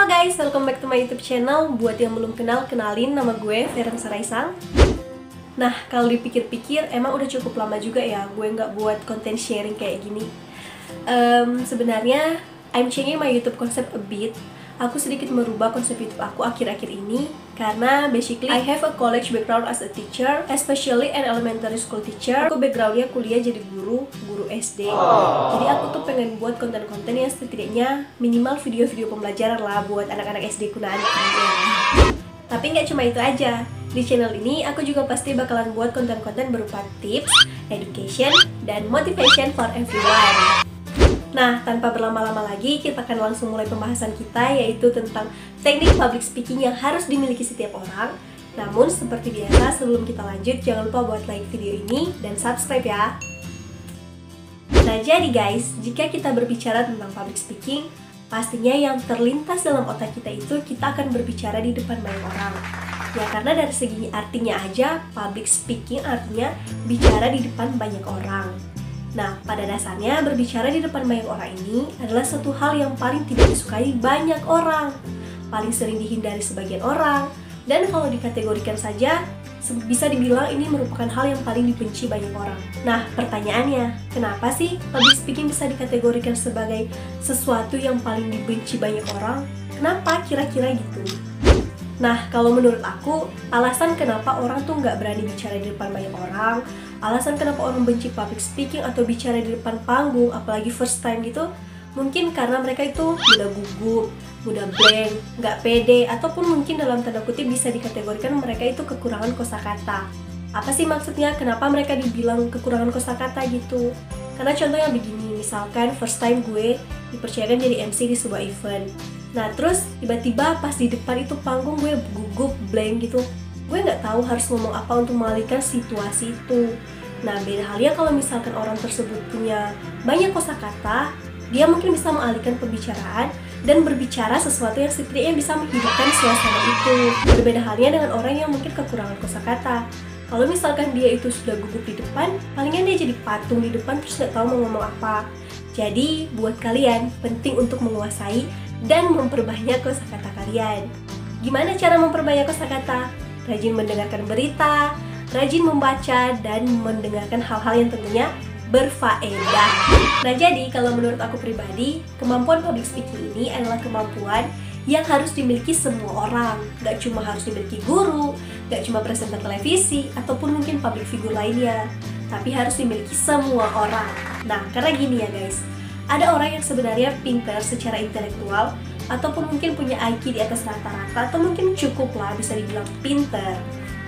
Halo guys, welcome back to my YouTube channel. Buat yang belum kenal, kenalin, nama gue Feren Saraisang. Nah, kalau dipikir-pikir, emang udah cukup lama juga ya gue nggak buat konten sharing kayak gini. Sebenarnya, I'm changing my YouTube concept a bit. Aku sedikit merubah konsep YouTube aku akhir-akhir ini karena basically I have a college background as a teacher, especially an elementary school teacher. Aku backgroundnya kuliah jadi guru SD. Jadi aku tuh pengen buat konten-konten yang setidaknya minimal video-video pembelajaran lah buat anak-anak SD kunaan. Tapi nggak cuma itu aja. Di channel ini aku juga pasti bakalan buat konten-konten berupa tips, education, dan motivation for everyone. Nah, tanpa berlama-lama lagi, kita akan langsung mulai pembahasan kita, yaitu tentang teknik public speaking yang harus dimiliki setiap orang. Namun, seperti biasa, sebelum kita lanjut, jangan lupa buat like video ini dan subscribe ya. Nah, jadi guys, jika kita berbicara tentang public speaking, pastinya yang terlintas dalam otak kita itu, kita akan berbicara di depan banyak orang. Ya, karena dari segi artinya aja, public speaking artinya bicara di depan banyak orang. Nah, pada dasarnya berbicara di depan banyak orang ini adalah satu hal yang paling tidak disukai banyak orang, paling sering dihindari sebagian orang, dan kalau dikategorikan saja, bisa dibilang ini merupakan hal yang paling dibenci banyak orang. Nah, pertanyaannya, kenapa sih public speaking bisa dikategorikan sebagai sesuatu yang paling dibenci banyak orang? Kenapa kira-kira gitu? Nah, kalau menurut aku, alasan kenapa orang tuh nggak berani bicara di depan banyak orang, alasan kenapa orang benci public speaking atau bicara di depan panggung, apalagi first time gitu, mungkin karena mereka itu mudah gugup, mudah blank, nggak pede, ataupun mungkin dalam tanda kutip bisa dikategorikan mereka itu kekurangan kosakata. Apa sih maksudnya? Kenapa mereka dibilang kekurangan kosakata gitu? Karena contohnya begini, misalkan first time gue dipercayakan jadi MC di sebuah event. Nah terus tiba-tiba pas di depan itu panggung gue gugup, blank gitu. Gue nggak tahu harus ngomong apa untuk mengalihkan situasi itu. Nah beda halnya kalau misalkan orang tersebut punya banyak kosakata, dia mungkin bisa mengalihkan pembicaraan dan berbicara sesuatu yang setidaknya bisa menghidupkan suasana itu. Berbeda halnya dengan orang yang mungkin kekurangan kosakata. Kalau misalkan dia itu sudah gugup di depan, palingan dia jadi patung di depan terus nggak tahu mau ngomong apa. Jadi buat kalian penting untuk menguasai dan memperbanyak kosakata kalian. Gimana cara memperbanyak kosakata? Rajin mendengarkan berita, rajin membaca, dan mendengarkan hal-hal yang tentunya berfaedah. Nah jadi kalau menurut aku pribadi, kemampuan public speaking ini adalah kemampuan yang harus dimiliki semua orang. Gak cuma harus dimiliki guru, gak cuma presenter televisi, ataupun mungkin public figure lainnya, tapi harus dimiliki semua orang. Nah karena gini ya guys, ada orang yang sebenarnya pintar secara intelektual, ataupun mungkin punya IQ di atas rata-rata, atau mungkin cukup lah bisa dibilang pintar.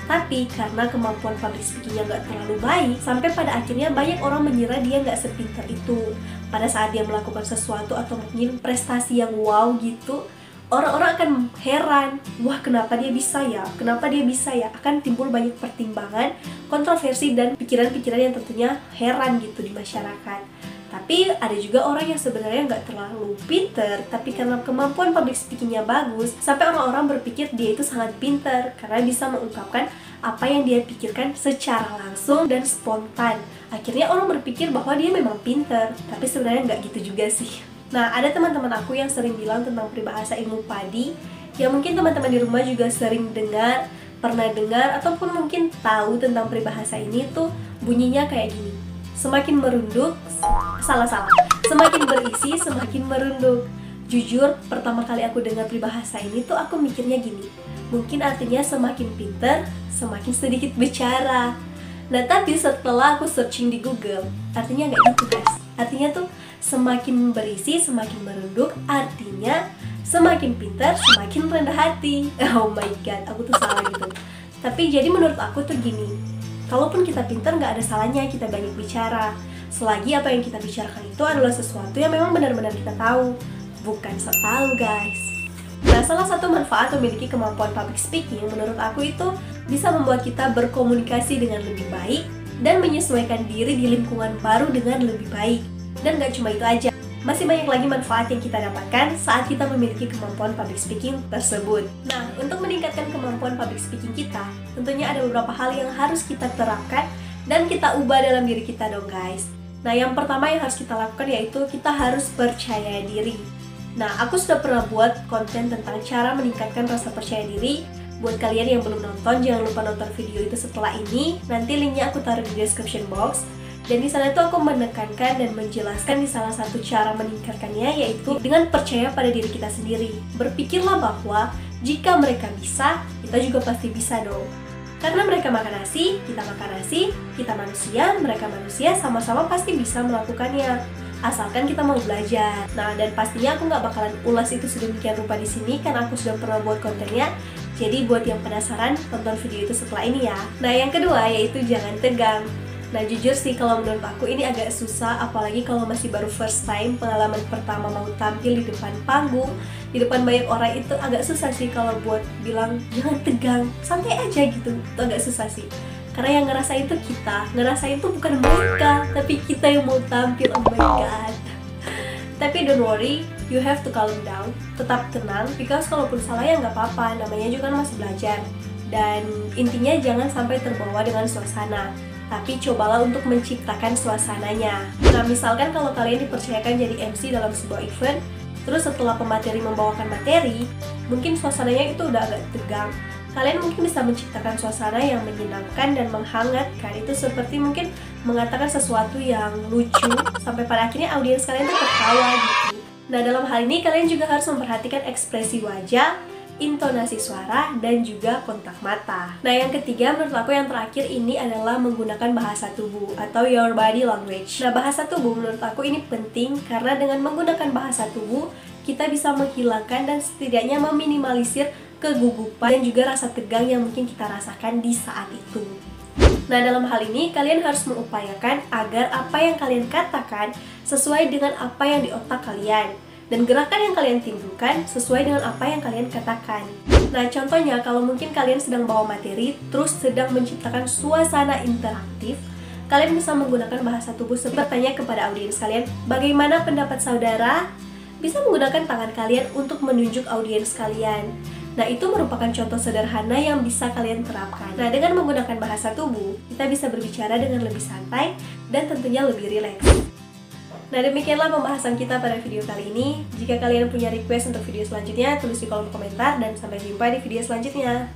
Tapi karena kemampuan public speakingnya nggak terlalu baik, sampai pada akhirnya banyak orang mengira dia nggak sepintar itu. Pada saat dia melakukan sesuatu atau mungkin prestasi yang wow gitu, orang-orang akan heran, wah kenapa dia bisa ya? Kenapa dia bisa ya? Akan timbul banyak pertimbangan, kontroversi, dan pikiran-pikiran yang tentunya heran gitu di masyarakat. Tapi ada juga orang yang sebenarnya nggak terlalu pinter, tapi karena kemampuan public speakingnya bagus, sampai orang-orang berpikir dia itu sangat pinter karena bisa mengungkapkan apa yang dia pikirkan secara langsung dan spontan. Akhirnya orang berpikir bahwa dia memang pinter, tapi sebenarnya nggak gitu juga sih. Nah, ada teman-teman aku yang sering bilang tentang peribahasa ilmu padi, yang mungkin teman-teman di rumah juga sering dengar, pernah dengar, ataupun mungkin tahu tentang peribahasa ini tuh bunyinya kayak gini. Semakin merunduk, semakin berisi, semakin merunduk. Jujur, pertama kali aku dengar peribahasa ini tuh aku mikirnya gini, mungkin artinya semakin pinter, semakin sedikit bicara. Nah tapi setelah aku searching di Google, artinya nggak gitu guys. Artinya tuh semakin berisi, semakin merunduk, artinya semakin pinter, semakin rendah hati. Oh my god, aku tuh salah gitu. Tapi jadi menurut aku tuh gini, kalaupun kita pintar, nggak ada salahnya kita banyak bicara, selagi apa yang kita bicarakan itu adalah sesuatu yang memang benar-benar kita tahu, bukan sok tahu guys. Nah, salah satu manfaat memiliki kemampuan public speaking menurut aku itu bisa membuat kita berkomunikasi dengan lebih baik dan menyesuaikan diri di lingkungan baru dengan lebih baik. Dan nggak cuma itu aja, masih banyak lagi manfaat yang kita dapatkan saat kita memiliki kemampuan public speaking tersebut. Nah, untuk meningkatkan kemampuan public speaking kita, tentunya ada beberapa hal yang harus kita terapkan dan kita ubah dalam diri kita dong guys. Nah, yang pertama yang harus kita lakukan yaitu kita harus percaya diri. Nah, aku sudah pernah buat konten tentang cara meningkatkan rasa percaya diri. Buat kalian yang belum nonton, jangan lupa nonton video itu setelah ini. Nanti linknya aku taruh di description box. Dan di sana tuh aku menekankan dan menjelaskan di salah satu cara meningkatkannya, yaitu dengan percaya pada diri kita sendiri. Berpikirlah bahwa jika mereka bisa, kita juga pasti bisa dong. Karena mereka makan nasi, kita manusia, mereka manusia, sama-sama pasti bisa melakukannya. Asalkan kita mau belajar. Nah, dan pastinya aku nggak bakalan ulas itu sedemikian rupa di sini, karena aku sudah pernah buat kontennya. Jadi buat yang penasaran, tonton video itu setelah ini ya. Nah, yang kedua yaitu jangan tegang. Nah, jujur sih kalau menurut aku ini agak susah, apalagi kalau masih baru first time, pengalaman pertama mau tampil di depan panggung, di depan banyak orang, itu agak susah sih kalau buat bilang jangan tegang, santai aja gitu. Itu agak susah sih. Karena yang ngerasain itu kita, ngerasain itu bukan mereka, tapi kita yang mau tampil. Oh my god. Tapi don't worry, you have to calm down, tetap tenang, because kalaupun salah ya nggak apa-apa, namanya juga kan masih belajar. Dan intinya jangan sampai terbawa dengan suasana, tapi cobalah untuk menciptakan suasananya. Nah, misalkan kalau kalian dipercayakan jadi MC dalam sebuah event, terus setelah pemateri membawakan materi, mungkin suasananya itu udah agak tegang. Kalian mungkin bisa menciptakan suasana yang menyenangkan dan menghangatkan. Itu seperti mungkin mengatakan sesuatu yang lucu, sampai pada akhirnya audiens kalian tuh tertawa gitu. Nah, dalam hal ini kalian juga harus memperhatikan ekspresi wajah, intonasi suara, dan juga kontak mata. Nah, yang ketiga menurut aku yang terakhir ini adalah menggunakan bahasa tubuh atau your body language. Nah, bahasa tubuh menurut aku ini penting karena dengan menggunakan bahasa tubuh kita bisa menghilangkan dan setidaknya meminimalisir kegugupan dan juga rasa tegang yang mungkin kita rasakan di saat itu. Nah, dalam hal ini kalian harus mengupayakan agar apa yang kalian katakan sesuai dengan apa yang di otak kalian, dan gerakan yang kalian timbulkan sesuai dengan apa yang kalian katakan. Nah, contohnya kalau mungkin kalian sedang bawa materi, terus sedang menciptakan suasana interaktif, kalian bisa menggunakan bahasa tubuh seperti bertanya kepada audiens kalian, bagaimana pendapat saudara? Bisa menggunakan tangan kalian untuk menunjuk audiens kalian. Nah, itu merupakan contoh sederhana yang bisa kalian terapkan. Nah, dengan menggunakan bahasa tubuh, kita bisa berbicara dengan lebih santai dan tentunya lebih rileks. Nah, demikianlah pembahasan kita pada video kali ini. Jika kalian punya request untuk video selanjutnya, tulis di kolom komentar dan sampai jumpa di video selanjutnya.